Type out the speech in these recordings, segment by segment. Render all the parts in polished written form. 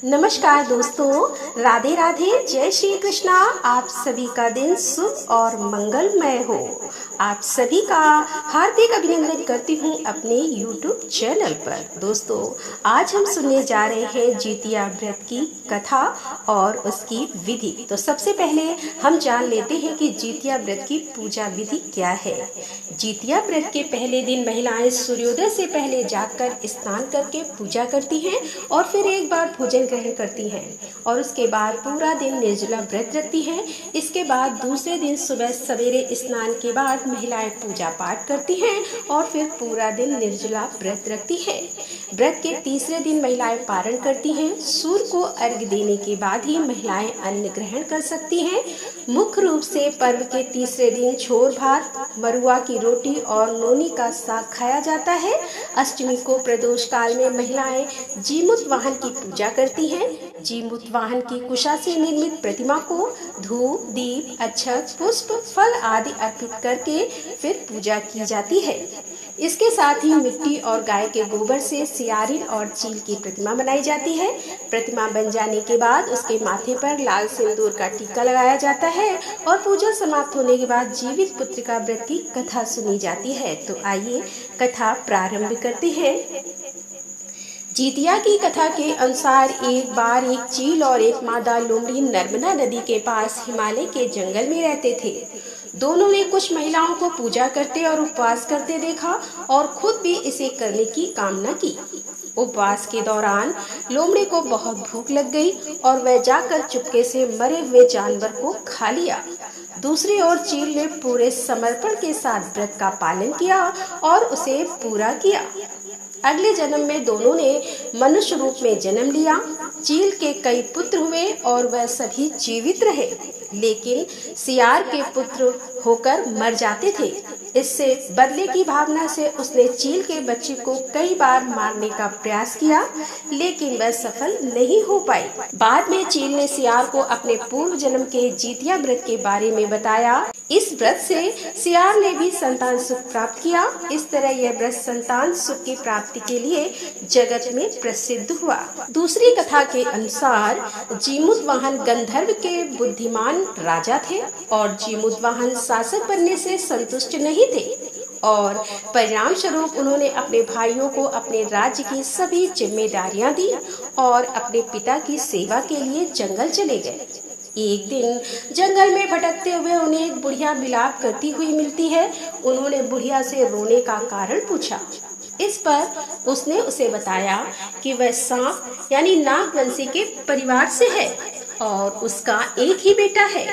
नमस्कार दोस्तों, राधे राधे, जय श्री कृष्णा। आप सभी का दिन शुभ और मंगलमय हो। आप सभी का हार्दिक अभिनंदन करती हूँ अपने YouTube चैनल पर। दोस्तों, आज हम सुनने जा रहे हैं जितिया व्रत की कथा और उसकी विधि। तो सबसे पहले हम जान लेते हैं कि जितिया व्रत की पूजा विधि क्या है। जितिया व्रत के पहले दिन महिलाएं सूर्योदय से पहले जाकर स्नान करके पूजा करती हैं और फिर एक बार भोजन ग्रहण करती हैं और उसके बाद पूरा दिन निर्जला व्रत रखती हैं। इसके बाद दूसरे दिन सुबह सवेरे स्नान के बाद महिलाएं पूजा पाठ करती हैं और फिर पूरा दिन निर्जला व्रत रखती हैं। व्रत के तीसरे दिन महिलाएं पारण करती हैं। सूर्य को अर्घ्य देने के बाद ही महिलाएं अन्न ग्रहण कर सकती हैं। मुख्य रूप से पर्व के तीसरे दिन छोर भात, मरुआ की रोटी और नोनी का साग खाया जाता है। अष्टमी को प्रदोष काल में महिलाएं जीमूत वाहन की पूजा करती हैं। जीमूत वाहन की कुशा से निर्मित प्रतिमा को धूप, दीप, अक्षत, पुष्प, फल आदि अर्पित करके फिर पूजा की जाती है। इसके साथ ही मिट्टी और गाय के गोबर से सियारिन और चील की प्रतिमा बनाई जाती है। प्रतिमा बन जाने के बाद उसके माथे पर लाल सिंदूर का टीका लगाया जाता है और पूजा समाप्त होने के बाद जीवित पुत्रिका व्रत की कथा सुनी जाती है। तो आइए कथा प्रारंभ करते हैं। जितिया की कथा के अनुसार एक बार एक चील और एक मादा लोमड़ी नर्मदा नदी के पास हिमालय के जंगल में रहते थे। दोनों ने कुछ महिलाओं को पूजा करते और उपवास करते देखा और खुद भी इसे करने की कामना की। उपवास के दौरान लोमड़ी को बहुत भूख लग गई और वह जाकर चुपके से मरे हुए जानवर को खा लिया। दूसरी ओर चील ने पूरे समर्पण के साथ व्रत का पालन किया और उसे पूरा किया। अगले जन्म में दोनों ने मनुष्य रूप में जन्म लिया। चील के कई पुत्र हुए और वह सभी जीवित रहे, लेकिन सियार के पुत्र होकर मर जाते थे। इससे बदले की भावना से उसने चील के बच्चे को कई बार मारने का प्रयास किया, लेकिन वह सफल नहीं हो पाई। बाद में चील ने सियार को अपने पूर्व जन्म के जितिया व्रत के बारे में बताया। इस व्रत से सियार ने भी संतान सुख प्राप्त किया। इस तरह यह व्रत संतान सुख की प्राप्ति के लिए जगत में प्रसिद्ध हुआ। दूसरी कथा के अनुसार जीमूत वाहन गंधर्व के बुद्धिमान राजा थे और जीमूत वाहन शासक बनने से संतुष्ट नहीं थे और परिणाम स्वरूप उन्होंने अपने भाइयों को अपने राज्य की सभी जिम्मेदारियां दी और अपने पिता की सेवा के लिए जंगल चले गए। एक दिन जंगल में भटकते हुए उन्हें एक बुढ़िया विलाप करती हुई मिलती है। उन्होंने बुढ़िया से रोने का कारण पूछा। इस पर उसने उसे बताया कि वह सांप यानी नागवंशी के परिवार से है और उसका एक ही बेटा है।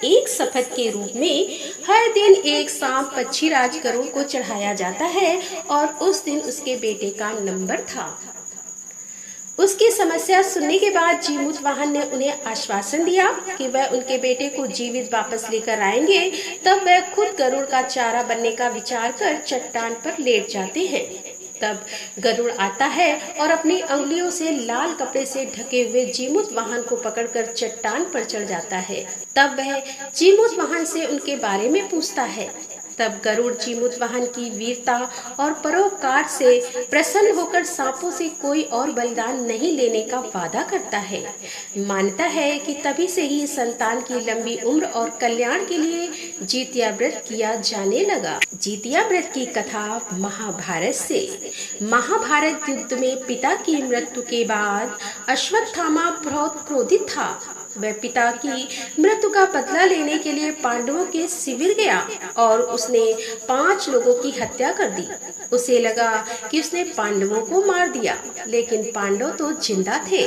एक शपथ के रूप में हर दिन एक सांप पक्षीराज गरुड़ को चढ़ाया जाता है और उस दिन उसके बेटे का नंबर था। उसकी समस्या सुनने के बाद जीमूत वाहन ने उन्हें आश्वासन दिया कि वह उनके बेटे को जीवित वापस लेकर आएंगे। तब वह खुद गरुड़ का चारा बनने का विचार कर चट्टान पर लेट जाते हैं। तब गरुड़ आता है और अपनी अंगुलियों से लाल कपड़े से ढके हुए जीमूत वाहन को पकड़कर चट्टान पर चढ़ जाता है। तब वह जीमूत वाहन से उनके बारे में पूछता है। तब गरुड़ जीमूत वाहन की वीरता और परोपकार से प्रसन्न होकर सांपों से कोई और बलिदान नहीं लेने का वादा करता है। मान्यता है कि तभी से ही संतान की लंबी उम्र और कल्याण के लिए जितिया व्रत किया जाने लगा। जितिया व्रत की कथा महाभारत से। महाभारत युद्ध में पिता की मृत्यु के बाद अश्वत्थामा बहुत क्रोधित था। वह पिता की मृत्यु का बदला लेने के लिए पांडवों के शिविर गया और उसने 5 लोगों की हत्या कर दी। उसे लगा कि उसने पांडवों को मार दिया, लेकिन पांडव तो जिंदा थे।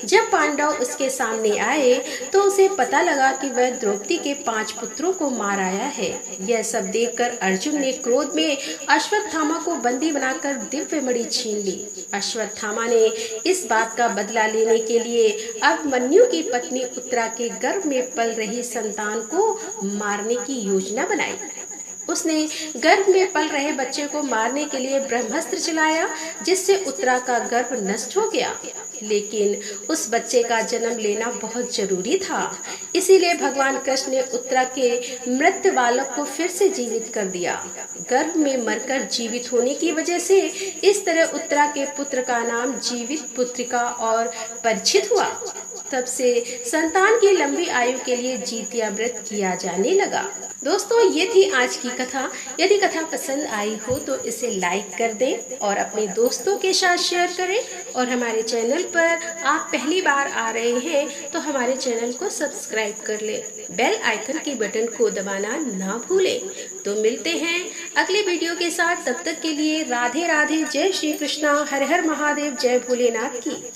जब पांडव उसके सामने आए तो उसे पता लगा कि वह द्रौपदी के 5 पुत्रों को मार आया है। यह सब देखकर अर्जुन ने क्रोध में अश्वत्थामा को बंदी बनाकर दिव्य मणि छीन ली। अश्वत्थामा ने इस बात का बदला लेने के लिए अभिमन्यु की पत्नी उत्तरा के गर्भ में पल रही संतान को मारने की योजना बनाई। उसने गर्भ में पल रहे बच्चे को मारने के लिए ब्रह्मास्त्र चलाया, जिससे उत्तरा का गर्भ नष्ट हो गया। लेकिन उस बच्चे का जन्म लेना बहुत जरूरी था, इसीलिए भगवान कृष्ण ने उत्तरा के मृत बालक को फिर से जीवित कर दिया। गर्भ में मरकर जीवित होने की वजह से इस तरह उत्तरा के पुत्र का नाम जीवित पुत्रिका और परिचित हुआ। तब से संतान की लंबी आयु के लिए जीतिया व्रत किया जाने लगा। दोस्तों, ये थी आज की कथा। यदि कथा पसंद आई हो तो इसे लाइक कर दें और अपने दोस्तों के साथ शेयर करें। और हमारे चैनल पर आप पहली बार आ रहे हैं तो हमारे चैनल को सब्सक्राइब कर लें। बेल आइकन के बटन को दबाना ना भूलें। तो मिलते हैं अगले वीडियो के साथ। तब तक के लिए राधे राधे, जय श्री कृष्णा, हर हर महादेव, जय भोलेनाथ की।